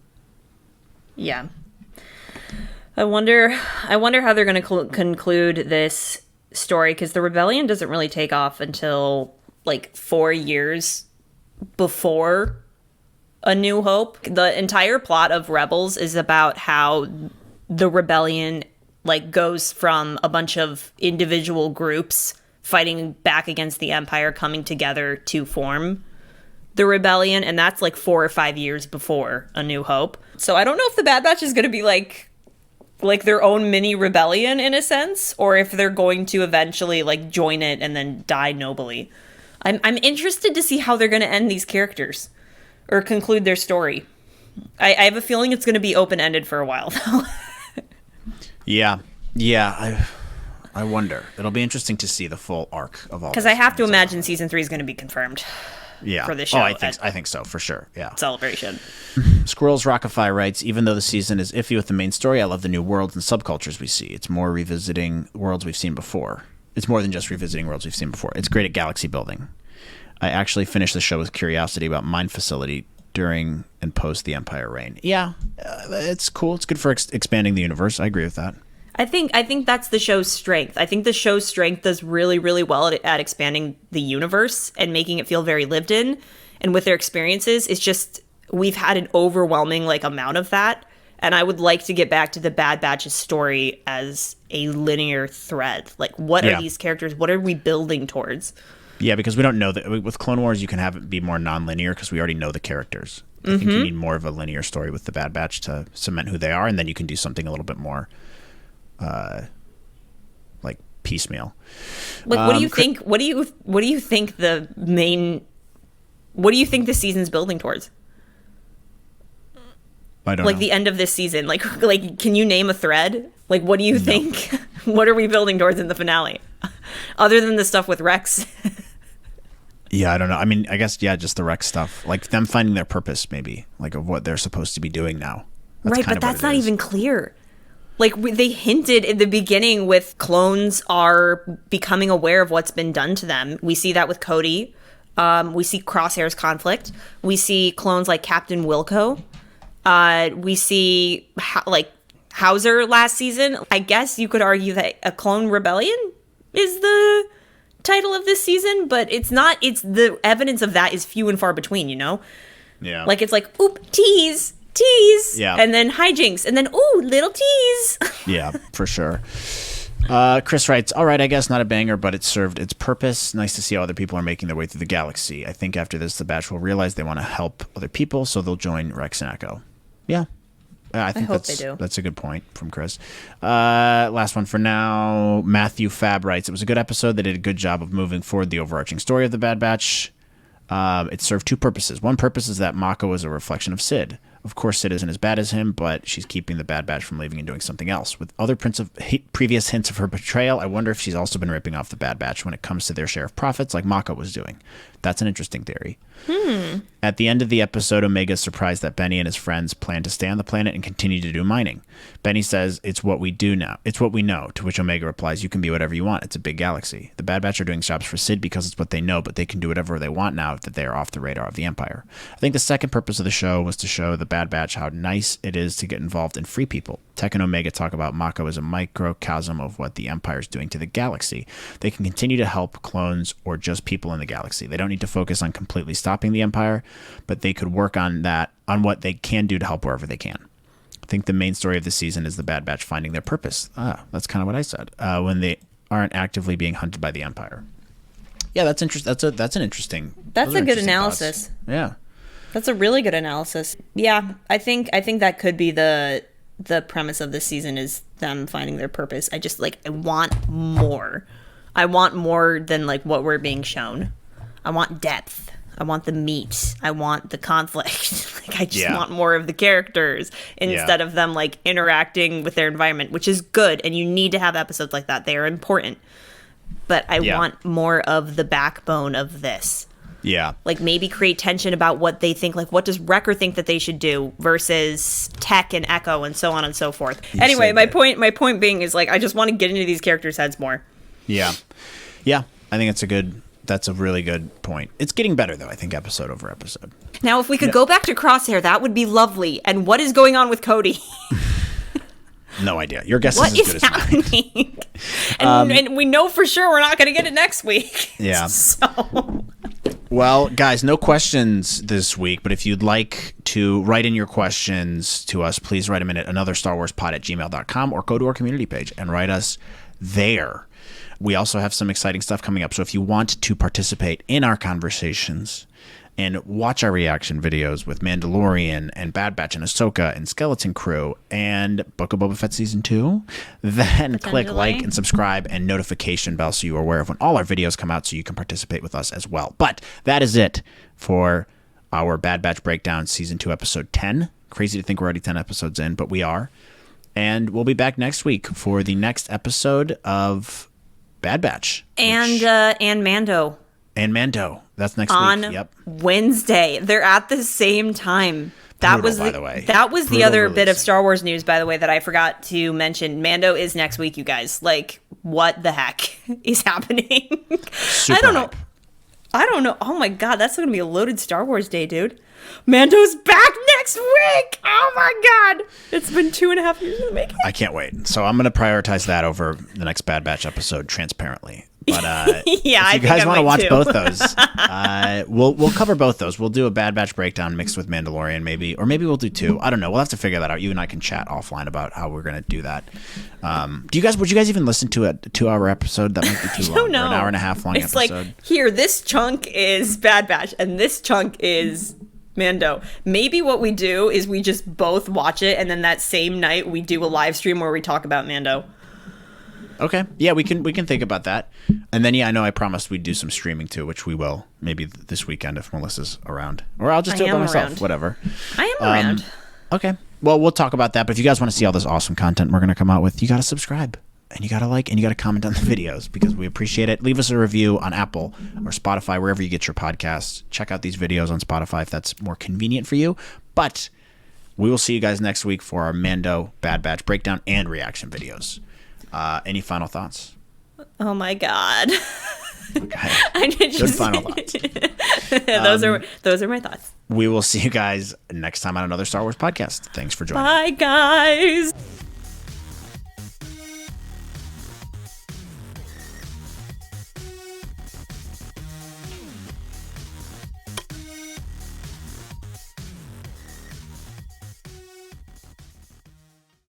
Yeah. I wonder how they're going to conclude this story, because the rebellion doesn't really take off until like 4 years before A New Hope. The entire plot of Rebels is about how the rebellion like goes from a bunch of individual groups fighting back against the Empire coming together to form the rebellion, and that's like 4 or 5 years before A New Hope. So I don't know if the Bad Batch is going to be like their own mini rebellion in a sense, or if they're going to eventually like join it and then die nobly. I'm interested to see how they're going to end these characters or conclude their story. I have a feeling it's going to be open-ended for a while though. Yeah. I wonder. It'll be interesting to see the full arc of all. Because I have to imagine season 3 is going to be confirmed. Yeah. For the show. Oh, I think so for sure. Yeah. Celebration. Squirrels Rockify writes, even though the season is iffy with the main story, I love the new worlds and subcultures we see. It's more revisiting worlds we've seen before. It's more than just revisiting worlds we've seen before. It's great at galaxy building. I actually finished the show with curiosity about Mind Facility during and post the Empire reign. Yeah, it's cool. It's good for expanding the universe. I agree with that. I think that's the show's strength. I think the show's strength does really, really well at expanding the universe and making it feel very lived in. And with their experiences, it's just, we've had an overwhelming like amount of that. And I would like to get back to the Bad Batch's story as a linear thread. Like, what are these characters? What are we building towards? Yeah, because we don't know that. With Clone Wars, you can have it be more non-linear because we already know the characters. I think you need more of a linear story with the Bad Batch to cement who they are, and then you can do something a little bit more like piecemeal. Like, what do you think? What do you think the season's building towards? I don't like know. the end of this season? Like, can you name a thread? Like, what do you think? What are we building towards in the finale? Other than the stuff with Rex. Yeah, I don't know. I mean, I guess, just the Rex stuff. Like them finding their purpose, maybe, like of what they're supposed to be doing now. Right, but that's not even clear. Like, they hinted in the beginning with clones are becoming aware of what's been done to them. We see that with Cody. We see Crosshair's conflict. We see clones like Captain Wilco. We see, Hauser last season. I guess you could argue that a clone rebellion is the title of this season, but it's not. It's the evidence of that is few and far between, you know? Yeah. Like, it's like, oop, tease. Yeah. And then hijinks. And then, ooh, little tease. Yeah, for sure. Chris writes, all right, I guess not a banger, but it served its purpose. Nice to see how other people are making their way through the galaxy. I think after this, the Batch will realize they want to help other people, so they'll join Rex and Echo. Yeah. I think hope they do. That's a good point from Chris. Last one for now. Matthew Fab writes, it was a good episode. They did a good job of moving forward the overarching story of the Bad Batch. It served two purposes. One purpose is that Mako is a reflection of Sid. Of course, Sid isn't as bad as him, but she's keeping the Bad Batch from leaving and doing something else. With other previous hints of her betrayal, I wonder if she's also been ripping off the Bad Batch when it comes to their share of profits, like Mako was doing. That's an interesting theory. At the end of the episode, Omega is surprised that Benny and his friends plan to stay on the planet and continue to do mining. Benny says, it's what we do now. It's what we know, to which Omega replies, you can be whatever you want. It's a big galaxy. The Bad Batch are doing jobs for Sid because it's what they know, but they can do whatever they want now that they are off the radar of the Empire. I think the second purpose of the show was to show the Bad Batch how nice it is to get involved and free people. Tech and Omega talk about Mako as a microcosm of what the Empire is doing to the galaxy. They can continue to help clones or just people in the galaxy. They don't need to focus on completely stopping the Empire, but they could work on what they can do to help wherever they can. I think the main story of the season is the Bad Batch finding their purpose. That's kind of what I said. When they aren't actively being hunted by the Empire. Yeah, that's interesting. That's an interesting. That's a good analysis. Thoughts. Yeah. That's a really good analysis. Yeah, I think that could be the premise of this season is them finding their purpose. I just I want more. I want more than what we're being shown. I want depth. I want the meat. I want the conflict. I just want more of the characters instead of them interacting with their environment, which is good. And you need to have episodes like that. They are important. But I want more of the backbone of this. Yeah. Maybe create tension about what they think. What does Wrecker think that they should do versus Tech and Echo and so on and so forth. Anyway, my point being is I just want to get into these characters' heads more. Yeah. Yeah. I think that's a really good point. It's getting better though, I think, episode over episode. Now, if we could go back to Crosshair, that would be lovely. And what is going on with Cody? No idea. Your guess is as good happening? As mine. And we know for sure we're not going to get it next week. Yeah. So... Well, guys, no questions this week, but if you'd like to write in your questions to us, please write them in at anotherstarwarspod@gmail.com or go to our community page and write us there. We also have some exciting stuff coming up, so if you want to participate in our conversations and watch our reaction videos with Mandalorian and Bad Batch and Ahsoka and Skeleton Crew and Book of Boba Fett Season 2, then click like and subscribe and notification bell so you're aware of when all our videos come out so you can participate with us as well. But that is it for our Bad Batch Breakdown Season 2 Episode 10. Crazy to think we're already 10 episodes in, but we are. And we'll be back next week for the next episode of Bad Batch. And Mando. And Mando. That's next on week. Yep. Wednesday. They're at the same time. That was by the way. That was the other releasing. bit of Star Wars news, by the way, that I forgot to mention. Mando is next week, you guys. What the heck is happening? Super hype. I don't know. Oh my god, that's going to be a loaded Star Wars day, dude. Mando's back next week. Oh my god. It's been 2.5 years in the making. I can't wait. So I'm going to prioritize that over the next Bad Batch episode transparently. But yeah, if you guys want to watch both those, we'll cover both those. We'll do a Bad Batch breakdown mixed with Mandalorian, maybe we'll do two. I don't know. We'll have to figure that out. You and I can chat offline about how we're going to do that. Would you guys even listen to a 2-hour episode? That might be too long. I don't know. Or an hour and a half long it's episode. Here, this chunk is Bad Batch, and this chunk is Mando. Maybe what we do is we just both watch it, and then that same night we do a live stream where we talk about Mando. Okay. Yeah, we can think about that. And then, I know I promised we'd do some streaming too, which we will maybe this weekend if Melissa's around. Or I'll just do it by myself. Around. Whatever. I am around. Okay. Well, we'll talk about that. But if you guys want to see all this awesome content we're going to come out with, you got to subscribe. And you got to like and you got to comment on the videos because we appreciate it. Leave us a review on Apple or Spotify, wherever you get your podcasts. Check out these videos on Spotify if that's more convenient for you. But we will see you guys next week for our Mando Bad Batch breakdown and reaction videos. Any final thoughts? Oh, my God. Okay. Good final thoughts. Those are my thoughts. We will see you guys next time on another Star Wars podcast. Thanks for joining. Bye, guys.